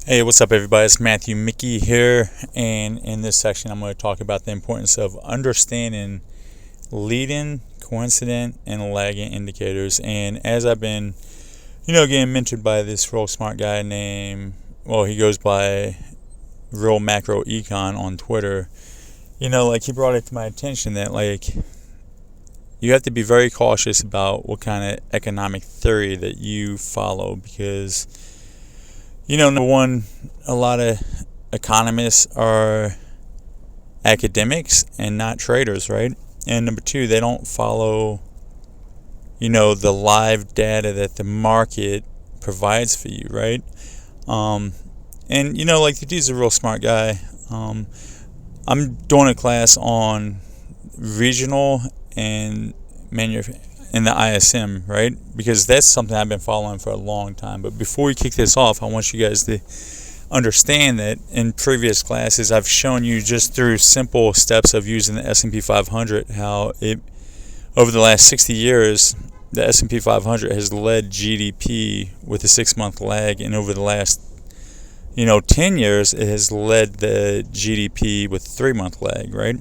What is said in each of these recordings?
Hey, what's up, everybody? It's Matthew Mickey here, and in this section, I'm going to talk about the importance of understanding leading, coincident, and lagging indicators. And as I've been, getting mentored by this real smart guy he goes by Real Macro Econ on Twitter. He brought it to my attention that you have to be very cautious about what kind of economic theory that you follow because number one, a lot of economists are academics and not traders, right? And number two, they don't follow, the live data that the market provides for you, right? The dude's a real smart guy. I'm doing a class on regional and in the ISM, right? Because that's something I've been following for a long time. But before we kick this off, I want you guys to understand that in previous classes, I've shown you just through simple steps of using the S&P 500 how over the last 60 years, the S&P 500 has led GDP with a 6-month lag, and over the last 10 years, it has led the GDP with a 3-month lag, right?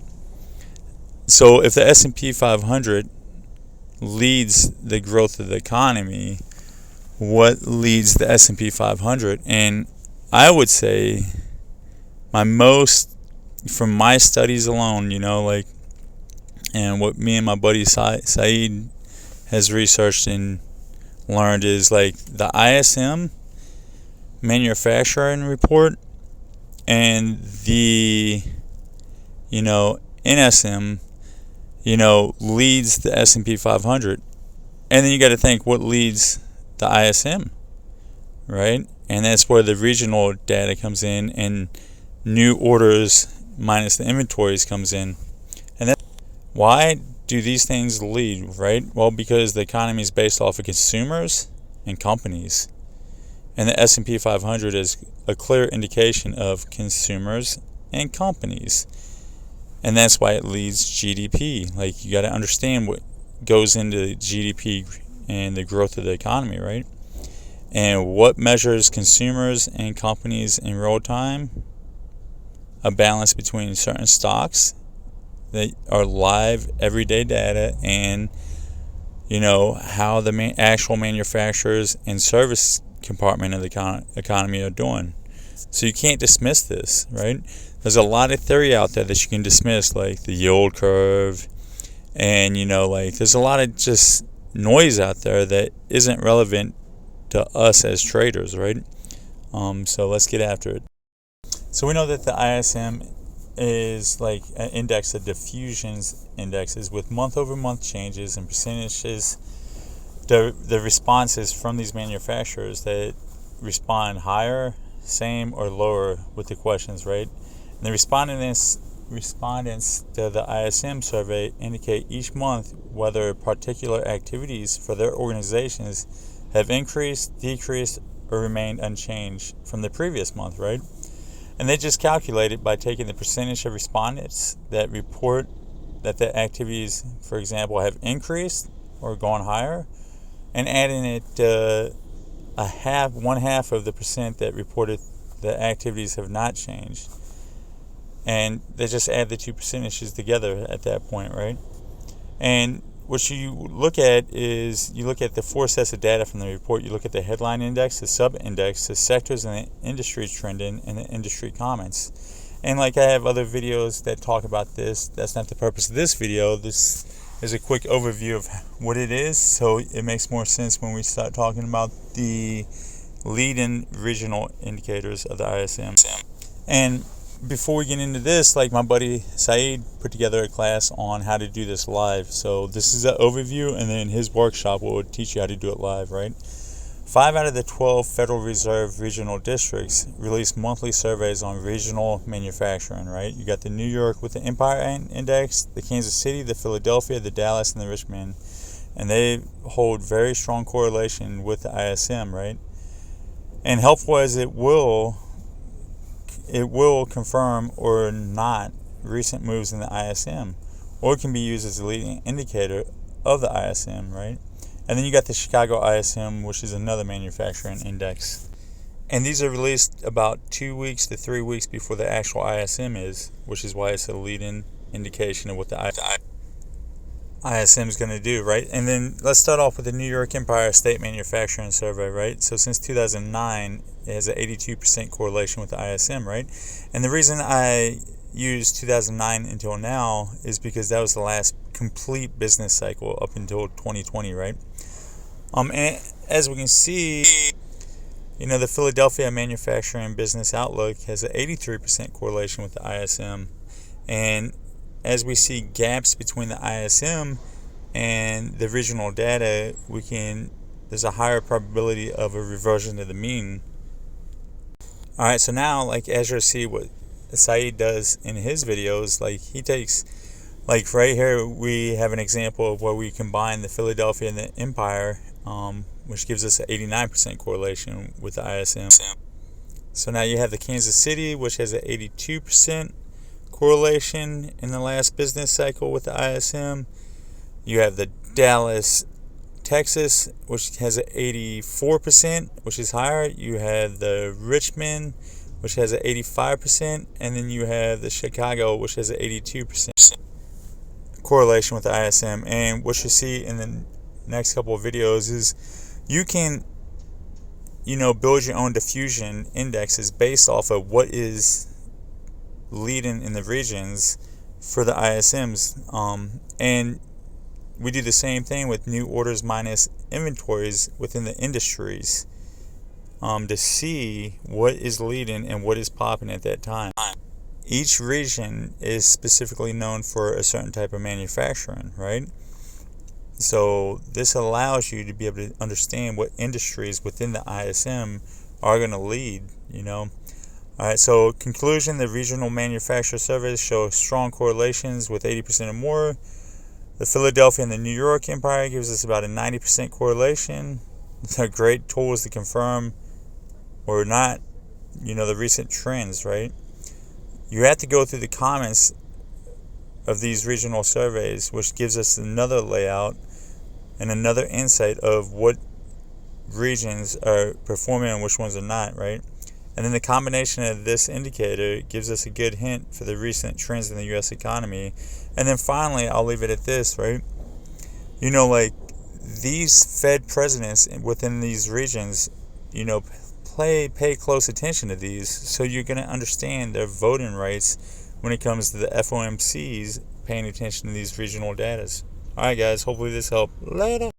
So if the S&P 500 leads the growth of the economy, what leads the S&P 500? And I would say from my studies alone, and what me and my buddy Saeed has researched and learned is the ISM manufacturing report and the NSM leads the S&P 500. And then you got to think what leads the ISM, right? And that's where the regional data comes in and new orders minus the inventories comes in. And then why do these things lead, right? Well, because the economy is based off of consumers and companies. And the S&P 500 is a clear indication of consumers and companies. And that's why it leads GDP. You got to understand what goes into GDP and the growth of the economy, right? And what measures consumers and companies in real time? A balance between certain stocks that are live everyday data and, how the actual manufacturers and service compartment of the economy are doing. So you can't dismiss this, right? There's a lot of theory out there that you can dismiss, like the yield curve, and there's a lot of just noise out there that isn't relevant to us as traders, right? So let's get after it. So we know that the ISM is an index of diffusions indexes with month-over-month changes and percentages. The responses from these manufacturers that respond higher, same, or lower with the questions, right? And the respondents to the ISM survey indicate each month whether particular activities for their organizations have increased, decreased, or remained unchanged from the previous month, right? And they just calculate it by taking the percentage of respondents that report that the activities, for example, have increased or gone higher, and adding it one half of the percent that reported the activities have not changed. And they just add the two percentages together at that point, right? And what you look at is you look at the 4 sets of data from the report. You look at the headline index, the sub-index, the sectors and the industry trending, and the industry comments. And I have other videos that talk about this. That's not the purpose of this video. This is a quick overview of what it is, so it makes more sense when we start talking about the leading regional indicators of the ISM. And before we get into this, my buddy Saeed put together a class on how to do this live. So this is an overview, and then his workshop will teach you how to do it live, right? 5 out of the 12 Federal Reserve regional districts release monthly surveys on regional manufacturing, right? You got the New York with the Empire Index, the Kansas City, the Philadelphia, the Dallas, and the Richmond. And they hold very strong correlation with the ISM, right? And helpful as it will confirm or not recent moves in the ISM, or it can be used as a leading indicator of the ISM, right? And then you got the Chicago ISM, which is another manufacturing index. And these are released about 2 weeks to 3 weeks before the actual ISM is, which is why it's a lead-in indication of what the ISM is going to do, right? And then let's start off with the New York Empire State Manufacturing Survey, right? So since 2009, it has an 82% correlation with the ISM, right? And the reason I use 2009 until now is because that was the last complete business cycle up until 2020, right? And as we can see, the Philadelphia Manufacturing Business Outlook has an 83% correlation with the ISM. And as we see gaps between the ISM and the regional data, there's a higher probability of a reversion to the mean. All right, so now, as you'll see what Saeed does in his videos, he takes, right here, we have an example of where we combine the Philadelphia and the Empire, which gives us an 89% correlation with the ISM. So now you have the Kansas City, which has an 82% correlation in the last business cycle with the ISM. You have the Dallas, Texas, which has an 84%, which is higher. You have the Richmond, which has an 85%, and then you have the Chicago, which has an 82% correlation with the ISM. And what you see in the next couple of videos is you can build your own diffusion indexes based off of what is leading in the regions for the ISMs, and we do the same thing with new orders minus inventories within the industries, to see what is leading and what is popping at that time. Each region is specifically known for a certain type of manufacturing, right? So this allows you to be able to understand what industries within the ISM are going to lead. All right, so conclusion, the regional manufacturer surveys show strong correlations with 80% or more. The Philadelphia and the New York Empire gives us about a 90% correlation. They're great tools to confirm or not, the recent trends, right? You have to go through the comments of these regional surveys, which gives us another layout and another insight of what regions are performing and which ones are not, right? And then the combination of this indicator gives us a good hint for the recent trends in the U.S. economy. And then finally, I'll leave it at this, right? These Fed presidents within these regions, pay close attention to these, so you're going to understand their voting rights when it comes to the FOMCs paying attention to these regional data. All right, guys, hopefully this helped. Later.